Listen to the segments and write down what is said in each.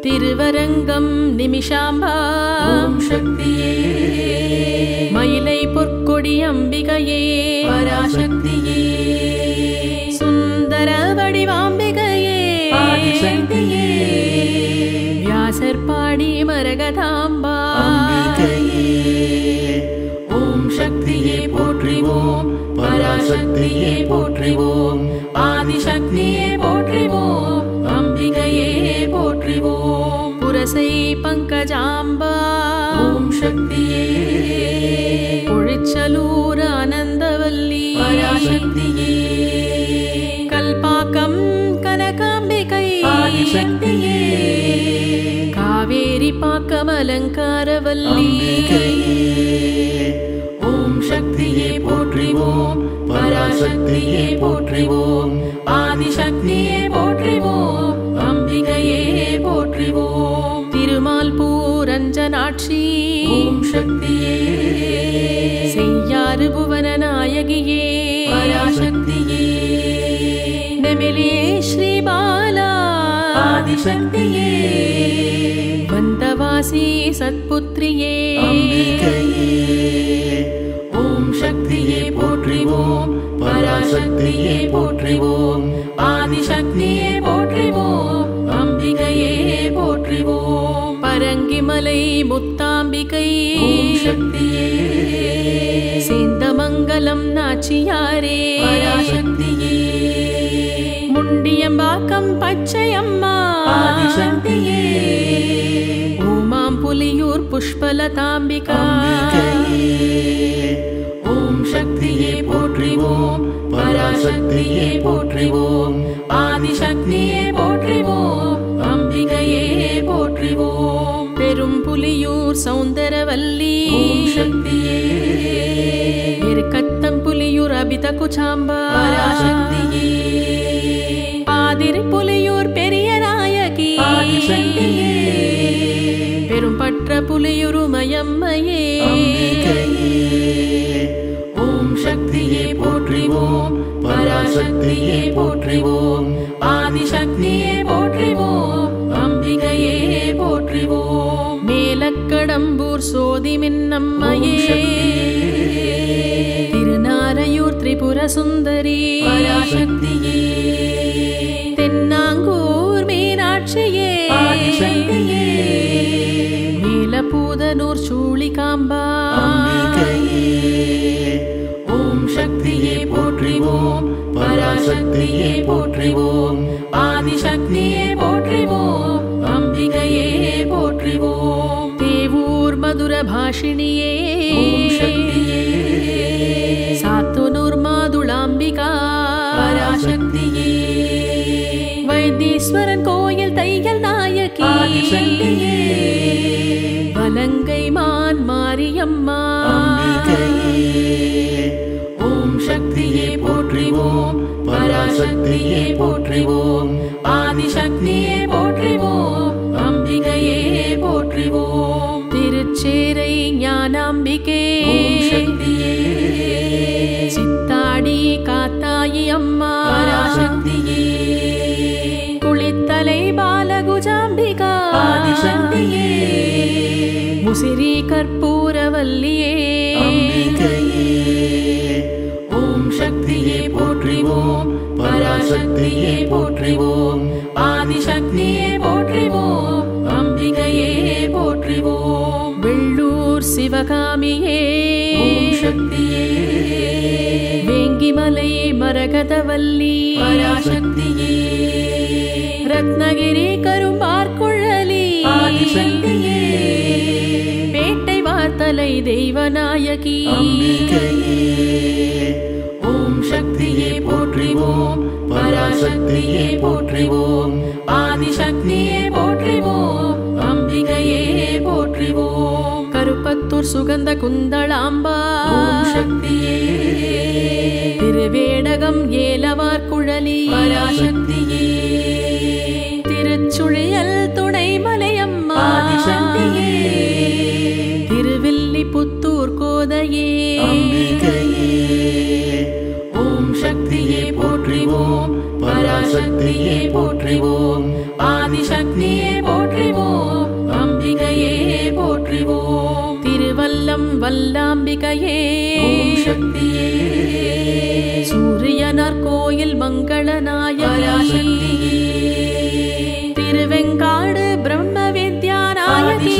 திருவரங்கம் நிமிஷாம்பா ஓம் சக்தியே மயிலை பொற்கொடி அம்பிகையே பராசக்தியே சுந்தர வடிவாம்பிகையே ஆதிசக்தியே வியாசர் பாடி மரகதாம்பா அம்பிகையே ஓம் சக்தியே போற்றிவோம் பராசக்தியே போற்றிவோம் ஆதிசக்தியே போற்றிவோம் அம்பிகையே போற்றிவோம் புரசை பங்கஜாம்பா ஓம் சக்தியே பொழிச்சலூர் ஆனந்தவல்லி பராசக்தியே கல்பாக்கம் கனகாம்பிகை ஆதிசக்தியே காவேரி பாக்கம் அலங்காரவல்லி அம்பிகையே ஓம் சக்தியே போற்றிவோம் பராசக்தியே போற்றிவோம் ஆதிசக்தியே போற்றிவோம் அம்பிகையே போற்றிவோம் திருமால் பூரஞ்சனாட்சி ஓம் சக்தியே செய்யாறு புவன நாயகியே பராசக்தியே நெமிலியே ஸ்ரீபாலா ஆதிசக்தியே வந்தவாசி சத்புத்ரியே அம்பிகையே ஓம் சக்தியே போற்றிவோம் பராசக்தியே போற்றிவோம் ஆதிசக்தியே போற்றிவோம் அம்பிகையே போற்றிவோம் பரங்கிமலை முத்தாம்பிகை ஓம் சக்தியே சேந்தமங்கலம் நாச்சியாரே பராசக்தியே முண்டியம்பாக்கம் பச்சையம்மா ஆதிசக்தியே ஊமாம் புலியூர் புஷ்பலதாம்பிகா அம்பிகையே ஓம் சக்தியே போற்றிவோம் பராசக்தியே போற்றிவோம் ஆதிசக்தியே போற்றிவோம் அம்பிகையே போற்றிவோம் பெரும் புலியூர் சௌந்தரவல்லி ஓம் சக்தியே இருக்கத்தம் புலியூர் அபித குச்சாம்பா பராசக்தியே பாதிரி புலியூர் பெரிய நாயகி ஆதிசக்தியே பெரும் பற்ற புலியூர் உமையம்மையே அம்பிகையே ஓம் சக்தியே போற்றிவோம் பராசக்தியே போற்றிவோம் ஆதிசக்தியே போற்றிவோம் அம்பிகையே போற்றிவோம் மேலக்கடம்பூர் சோதி மின்னம்மையே திருநாரையூர் திரிபுர சுந்தரி பராசக்தியே தென்னாங்கூர் மீனாட்சியே ஆதிசக்தியே மேலபூதனூர் சூளிகாம்பா அம்பிகையே ஓம் சக்தியே போற்றிவோம் பராசக்தியே போற்றிவோம் ஆதிசக்தியே போற்றிவோம் அம்பிகையே போற்றிவோம் தேவூர் மதுர பாஷிணியே ஓம் சக்தியே சாத்தனூர் மாதுளாம்பிகா பராசக்தியே வைத்தீஸ்வரன் கோயில் தையல் நாயகி ஆதிசக்தியே வலங்கை மான் மாரியம்மா அம்பிகையே ஓம் சக்தியே போற்றிவோம் பராசக்தியே போற்றிவோம் ஆதிசக்தியே போற்றிவோம் அம்பிகையே போற்றிவோம் திருச்சேரை ஞானாம்பிகே ஓம் சக்தியே சித்தாடி காத்தாயி அம்மா பராசக்தியே குளித்தலை பாலகுஜாம்பிகா ஆதிசக்தியே முசிறி கற்பூரவல்லியே அம்பிகையே ஓம் சக்தியே போற்றிவோம் பராசக்தியே போற்றிவோம் ஆதிசக்தியே போற்றிவோம் அம்பிகையே போற்றிவோம் வெள்ளூர் சிவகாமியே ஓம் சக்தியே வேங்கிமலை மரகதவல்லி பராசக்தியே ரத்னகிரி கரும்பார்குழலி ஆதிசக்தியே பேட்டை வார்த்தலை தெய்வநாயகி அம்பிகையே ஓம் சக்தியே போற்றிவோம் பராசக்தியே போற்றிவோம் ஆதிசக்தியே போற்றிவோம் அம்பிகையே போற்றிவோம் கருப்பத்தூர் சுகந்த குந்தளாம்பா ஓம் சக்தியே திருவேடகம் ஏலவார்குழலி பராசக்தியே திருச்சுழியல் துணைமலையம்மா ஆதிசக்தியே திருவில்லிபுத்தூர் கோதையே அம்பிகையே ஓம் சக்தியே போற்றிவோம் பராசக்தியே போற்றிவோம் ஆதிசக்தியே போற்றிவோம் அம்பிகையே போற்றிவோம் திருவல்லம் வல்லாம்பிகையே ஓம் சக்தியே சூரியனார் கோயில் மங்களநாயகி திருவெங்காடு பிரம்ம வித்யாநாயகி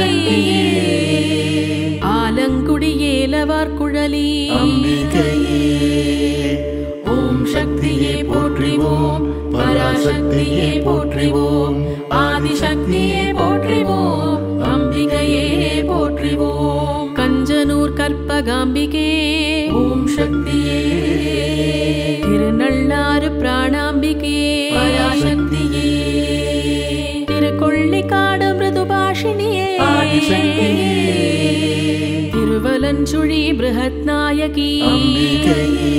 ஆலங்குடி ஏலவார் குழலி அம்பிகையே ஓம் சக்தியே போற்றிவோம் பராசக்தியே போற்றிவோம் ஆதிசக்தியே போற்றிவோம் அம்பிகையே போற்றிவோம் கஞ்சனூர் கற்பகாம்பிகே ஓம் சக்தியே திருநள்ளாறு பிராணாம்பிகே பராசக்தியே திருக்கொள்ளிக்காடு மிருதுபாஷினியே ஆதிசக்தியே திருவலஞ்சுழி பிருஹத் நாயகி அம்பிகையே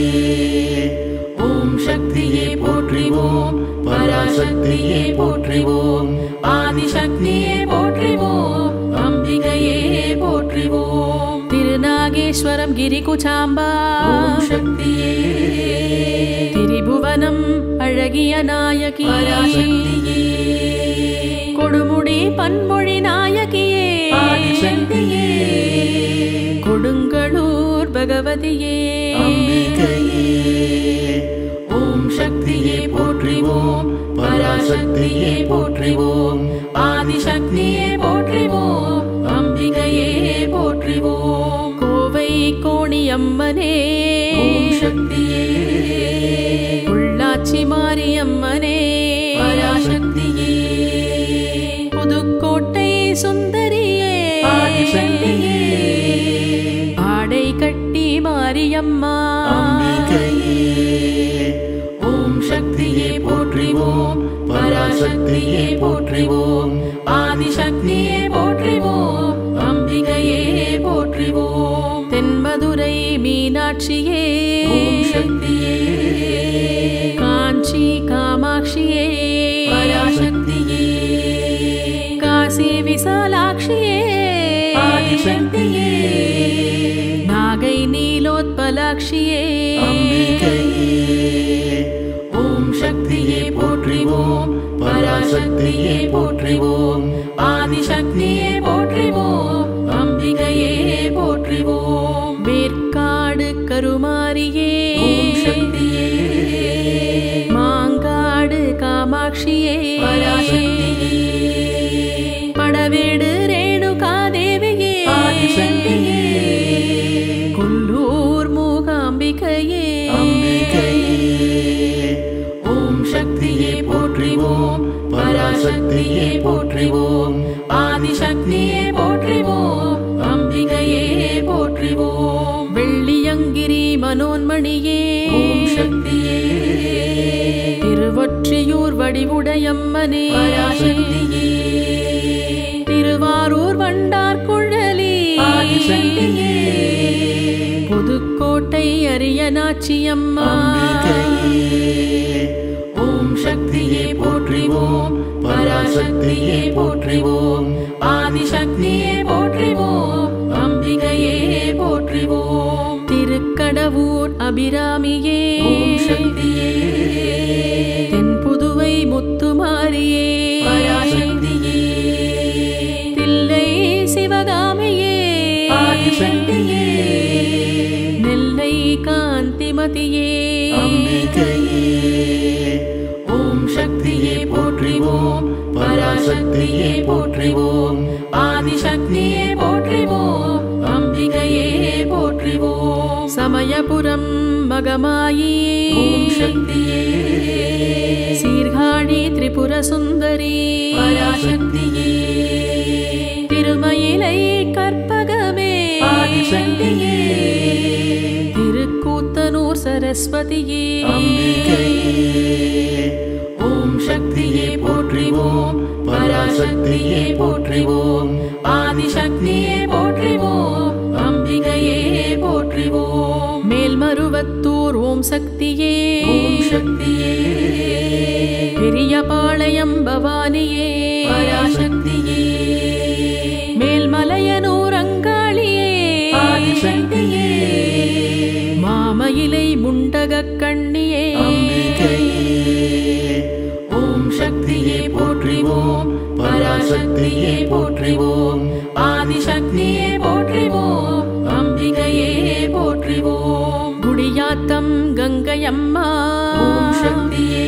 ஓம் சக்தியே போற்றிவோம் பராசக்தியே போற்றிவோம் ஆதிசக்தியே போற்றிவோம் அம்பிகையே போற்றிவோம் திருநாகேஸ்வரம் கிரிகுச்சாம்பா ஓம் சக்தியே திரிபுவனம் அழகிய நாயகி பராசக்தியே கொடுமுடி பன்மொழி நாயகியே ஆதிசக்தியே கொடுங்களூர் பகவதியே அம்பிகையே ஓம் சக்தியே போற்றிவோம் பராசக்தியே போற்றிவோம் ஆதிசக்தியே போற்றிவோம் அம்பிகையே போற்றிவோம் கோவை கோணியம்மனே ஓம் சக்தியே உள்ளாச்சி மாரியம்மனே பராசக்தியே புதுக்கோட்டை சுந்தரியே ஆதிசக்தியே ஆடை கட்டி மாரியம்மா அம்பிகையே ஓம் சக்தியே போற்றிவோம் பராசக்தியே போற்றிவோம் ஆதிசக்தியே போற்றிவோம் அம்பிகையே போற்றிவோம் தென்மதுரை மீனாட்சியே ஓம் சக்தியே காஞ்சி காமாட்சியே பராசக்தியே காசி விசாலாட்சியே ஆதிசக்தியே நாகை நீலோத்பலாட்சியே அம்பிகையே ஓம் சக்தியே போற்றிவோம் பராசக்தியே போற்றிவோம் ஆதிசக்தியே போற்றிவோம் அம்பிகையே போற்றிவோம் வேற்காடு கருமாரியே ஓம் சக்தியே மாங்காடு காமாட்சியே பராசக்தியே படவேடு ரேணுகாதேவியே ஆதிசக்தியே கொல்லூர் மூகாம்பிகையே அம்பிகையே ஓம் சக்தியே போற்றிவோம் பராசக்தியே போற்றிவோம் ஆதிசக்தியே போற்றிவோம் அம்பிகையே போற்றிவோம் வெள்ளியங்கிரி மனோன்மணியே ஓம் சக்தியே திருவொற்றியூர் வடிவுடையம்மனே பராசக்தியே திருவாரூர் வண்டார் குழலி ஆதிசக்தியே புதுக்கோட்டை அரியநாச்சியம்மா அம்பிகையே ஓம் சக்தியே போற்றிவோம் பராசக்தியே போற்றிவோம் ஆதிசக்தியே போற்றிவோம் அம்பிகையே போற்றிவோம் திருக்கடவூர் அபிராமியே ஓம் சக்தியே தென்புதுவை முத்துமாரியே பராசக்தியே தில்லை சிவகாமியே ஆதிசக்தியே நெல்லை காந்திமதியே அம்பிகையே ஓம் சக்தியே போற்றிவோம் பராசக்தியே போற்றிவோம் ஆதிசக்தியே போற்றிவோம் அம்பிகையே போற்றிவோம் சமயபுரம் மகமாயி ஓம் சக்தியே சீர்காழி திரிபுர சுந்தரி பராசக்தியே திருமயிலை கற்பகமே ஆதிசக்தியே திருக்கூத்தனூர் சரஸ்வதியே அம்பிகையே ஓம் சக்தியே போற்றிவோம் பராசக்தியே போற்றிவோம் ஆதிசக்தியே போற்றிவோம் அம்பிகையே போற்றிவோம் மேல்மருவத்தூர் ஓம் சக்தியே ஓம் சக்தியே பெரியபாளையம் பவானியே பராசக்தியே மேல்மலையனூர் அங்காளியே ஆதிசக்தியே மாமயிலை முண்டகக் கண்ணியே அம்பிகையே போற்றிவோம் பராசக்தியே போற்றிவோம் ஆதிசக்தியே போற்றிவோம் அம்பிகையே போற்றிவோம் குடியாத்தம் கங்கையம்மா ஓம் சக்தியே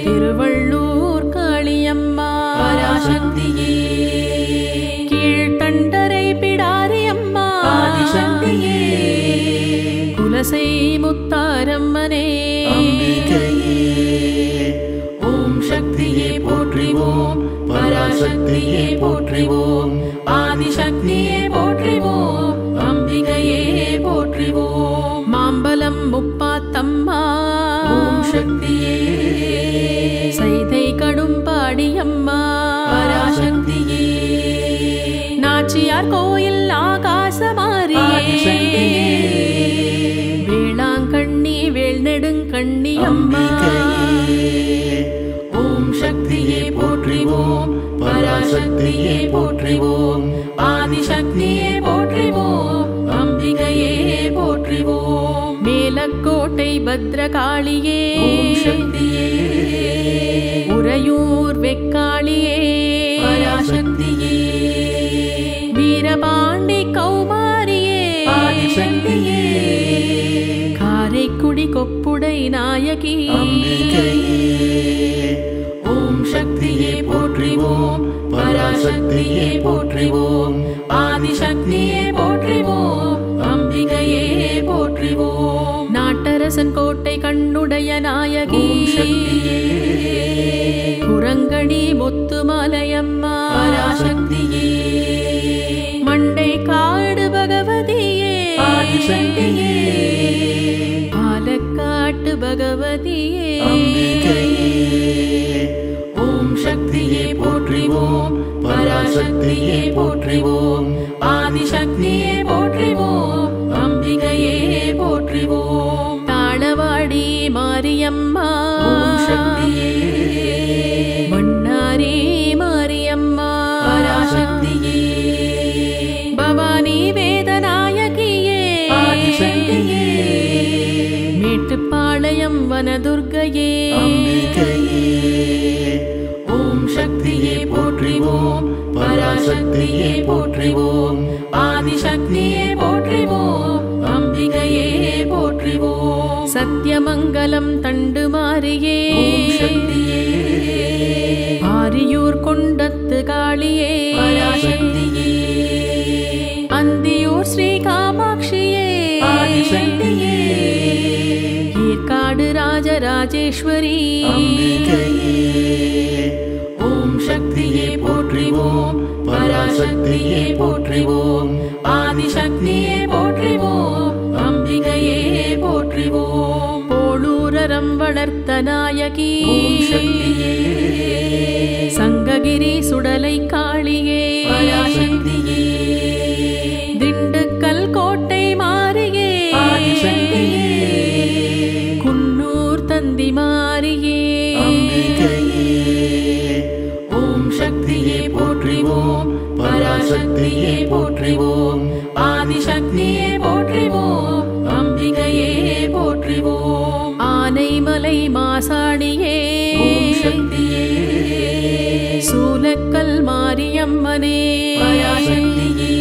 திருவள்ளூர் காளியம்மா பராசக்தியே கீழ்த்தண்டரை பிடாரியம்மா ஆதிசக்தியே குலசை முத்தாரம்மனே அம்பிகையே ஓம் சக்தியே போற்றிவோம் பராசக்தியே போற்றிவோம் ஆதிசக்தியே போற்றிவோம் அம்பிகையே போற்றிவோம் மாம்பலம் முப்பாத்தம்மா ஓம் சக்தியே சைதை கடும்பாடியம்மா பராசக்தியே நாச்சியார் கோயில் ஆகாசமாரியே ஆதிசக்தியே வேளாங்கண்ணி வேல்நெடுங்கண்ணி அம்மா அம்பிகையே ஓம் சக்தியே போற்றிவோம் பராசக்தியே போற்றிவோம் ஆதிசக்தியே போற்றிவோம் அம்பிகையே போற்றிவோம் மேலக்கோட்டை பத்ரகாளியே ஓம் சக்தியே உறையூர் வெக்காளியே பராசக்தியே வீரபாண்டி கௌமாரியே ஆதிசக்தியே காரைக்குடி கொப்புடை நாயகி அம்பிகையே ஓம் சக்தியே போற்றிவோம் பராசக்தியே போற்றிவோம் ஆதிசக்தியே போற்றிவோம் அம்பிகையே போற்றிவோம் நாட்டரசன் கோட்டை கண்ணுடைய நாயகி ஓம் சக்தியே குரங்கணி முத்துமலையம்மா பராசக்தியே மண்டை காடு பகவதியே ஆதிசக்தியே பாலக்காட்டு பகவதியே அம்பிகையே ஓம் சக்தியே போற்றிவோம் பராசக்தியே போற்றிவோம் ஆதிசக்தியே போற்றிவோம் அம்பிகையே போற்றிவோம் தாளவாடி மாரியம்மா ஓம் சக்தியே மன்னாரி மாரியம்மா பராசக்தியே பவானி வேதநாயகியே ஆதிசக்தியே மேட்டுப்பாளையம் வனதுர்க்கையே அம்பிகையே ஓம் சக்தியே போற்றிவோம் பராசக்தியே போற்றிவோம் ஆதிசக்தியே போற்றிவோம் அம்பிகையே போற்றிவோம் சத்தியமங்கலம் தண்டு மாரியே ஓம் சக்தியே ஆரியூர் கொண்டத்து காளியே பராசக்தியே அந்தியூர் ஸ்ரீ காமாட்சியே ஆதிசக்தியே ஏற்காடு ராஜராஜேஸ்வரி அம்பிகையே ஓம் சக்தியே போற்றிவோம் பராசக்தியே போற்றிவோம் ஆதிசக்தியே போற்றிவோம் அம்பிகையே போற்றிவோம் போளூரரம் வளர்த்த நாயகி ஓம் சக்தியே சங்ககிரி சுடலை காளியே பராசக்தியே திண்டுக்கல் கோட்டை மாரியே ஆதிசக்தியே குன்னூர் தந்தி மாரியே அம்பிகையே ஓம் சக்தியே போற்றிவோம் பராசக்தியே போற்றிவோம் ஆதிசக்தியே போற்றிவோம் அம்பிகையே போற்றிவோம் ஆனைமலை மாசாணியே ஓம் சக்தியே சூலக்கல் மாரியம்மனே பராசக்தியே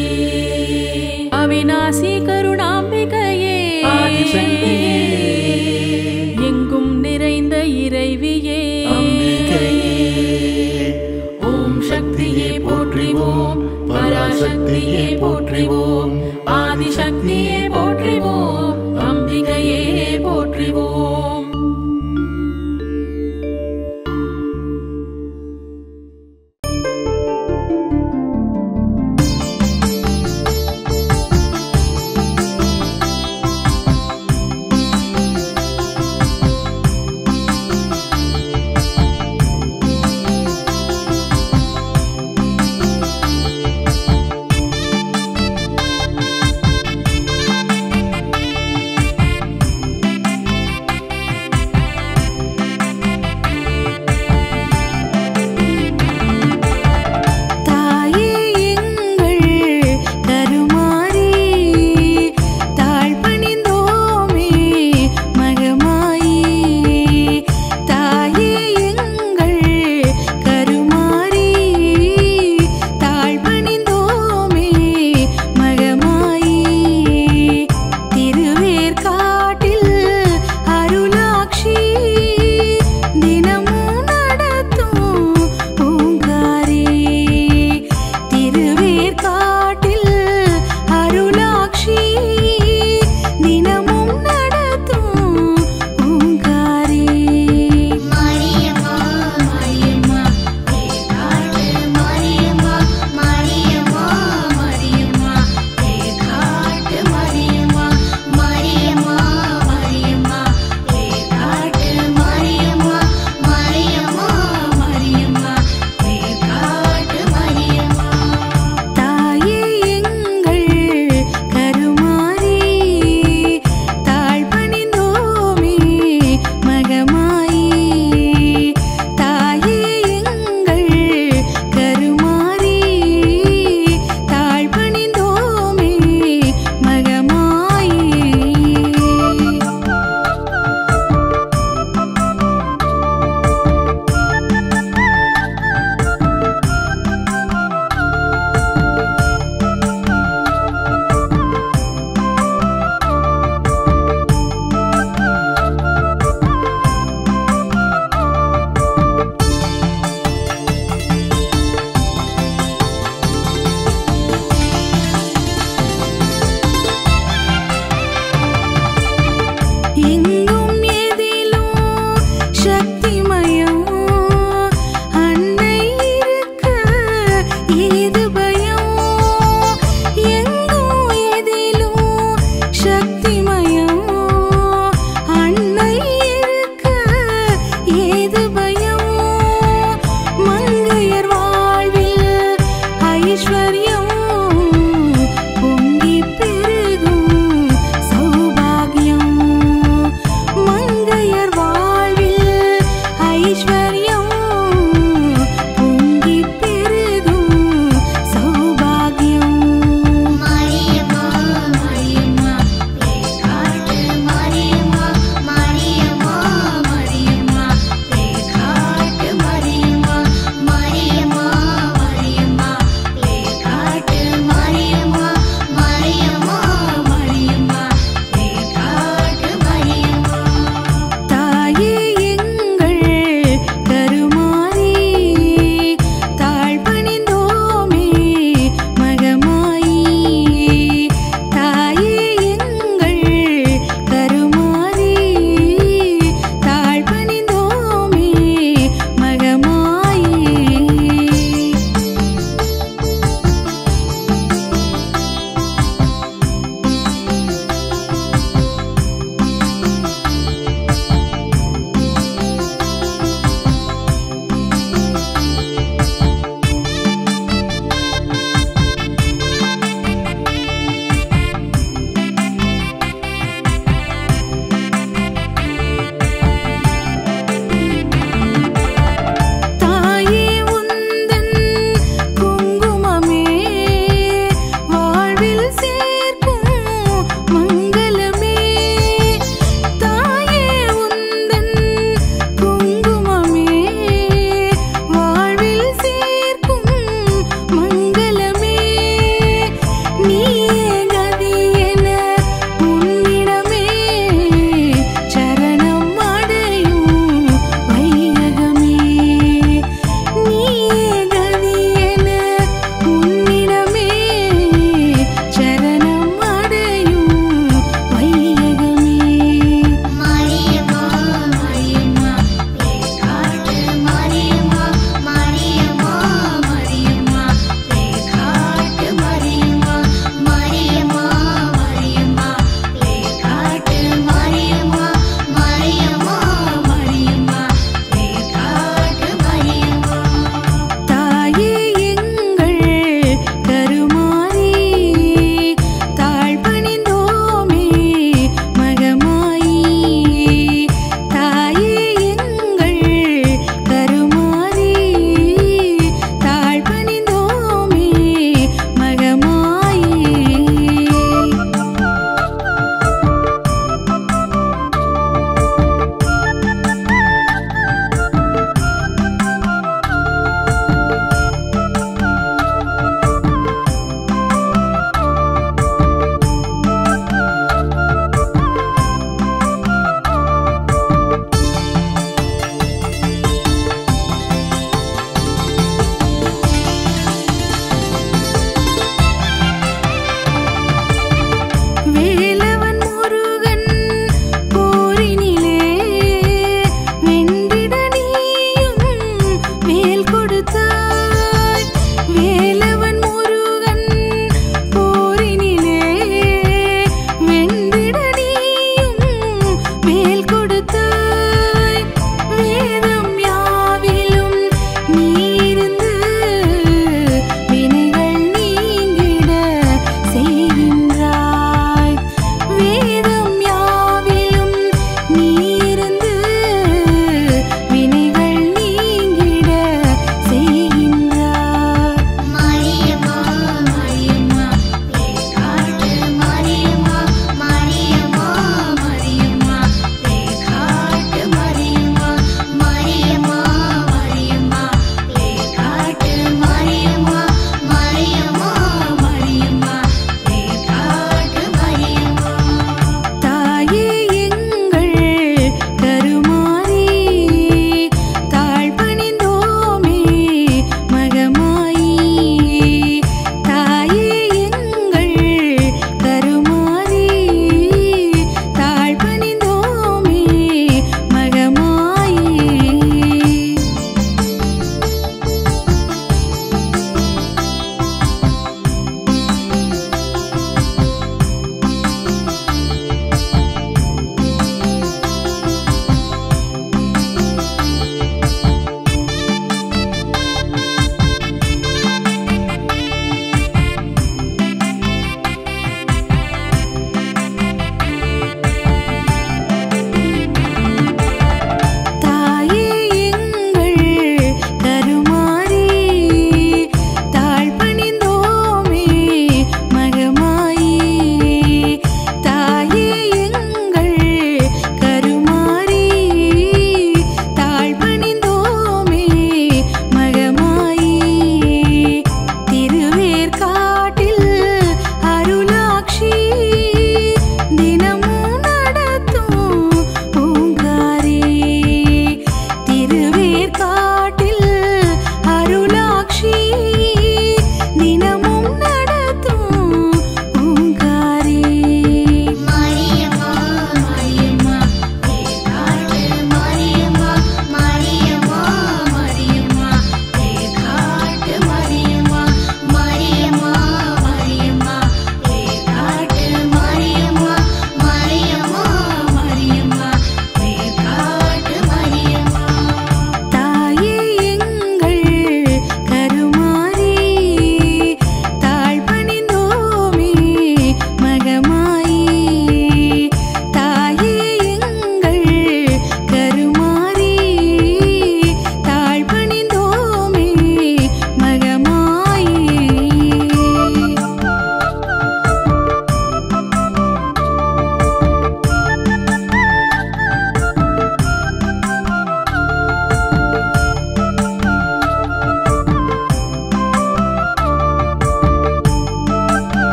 அவிநாசி கருணாம்பிகையே ஆதிசக்தியே எங்கும் நிறைந்த இறைவியே அம்பிகையே ஓம் சக்தியே போற்றிவோம் பராசக்தியே போற்றிவோம் ஆதிசக்தியே போற்றிவோம் அம்பிகையே போற்றிவோம்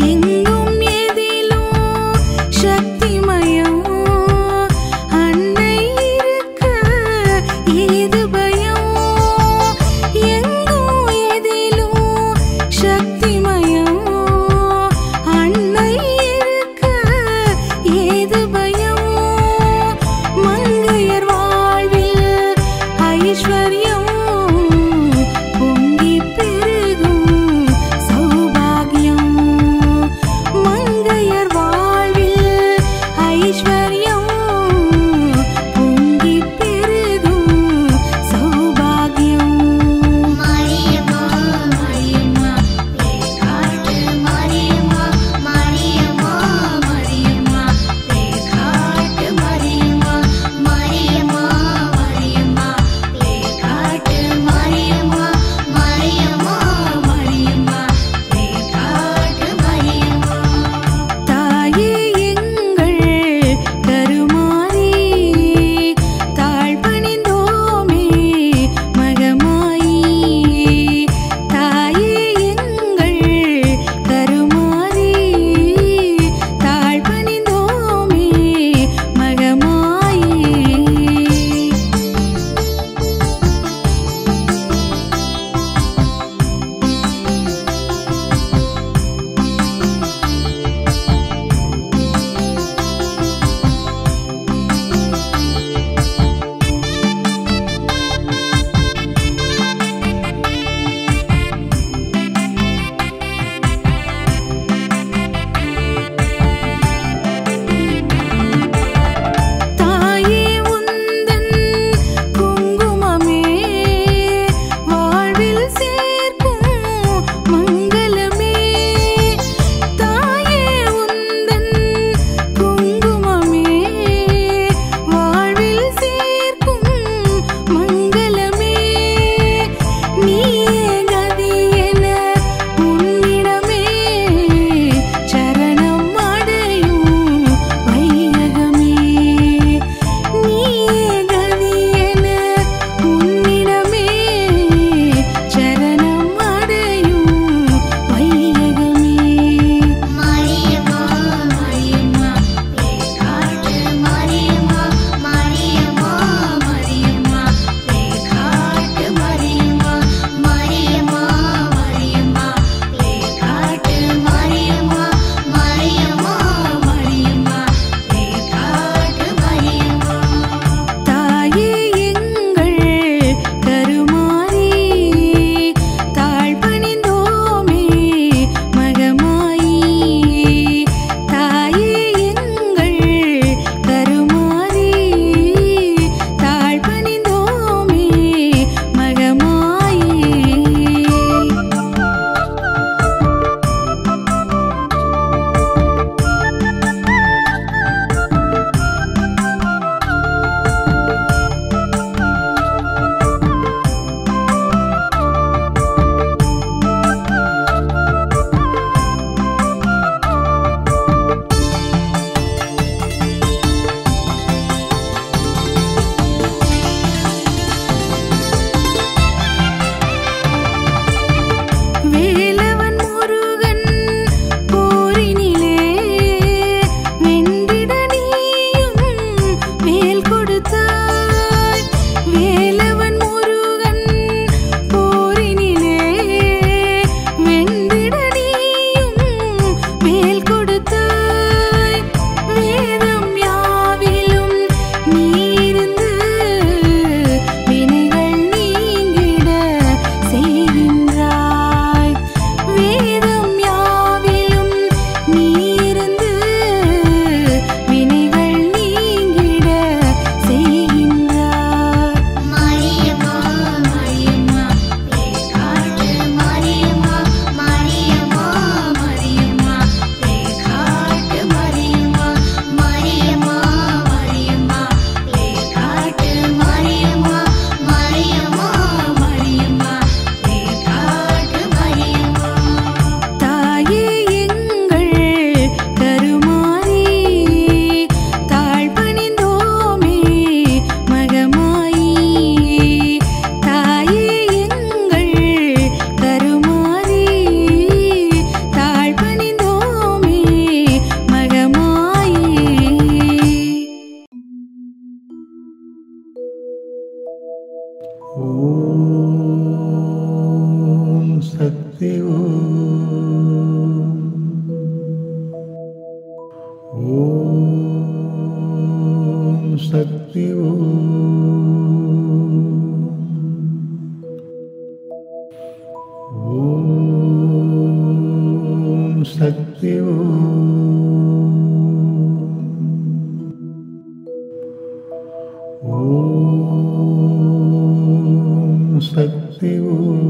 எங்கும் எதிலும் சக்திமயம் அன்னை இருக்க ஏது பயம் எங்கும் எதிலும் சக்திமயம் அன்னை இருக்க ஏது பயம் மங்கையர் வாழ்வில் ஐஸ்வர்யம் பொங்கி பெருகும் சௌபாகியம் சக்தி ஓம் சக்தி ஓம் சக்தி ஓம்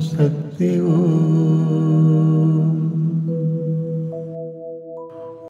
சக்தி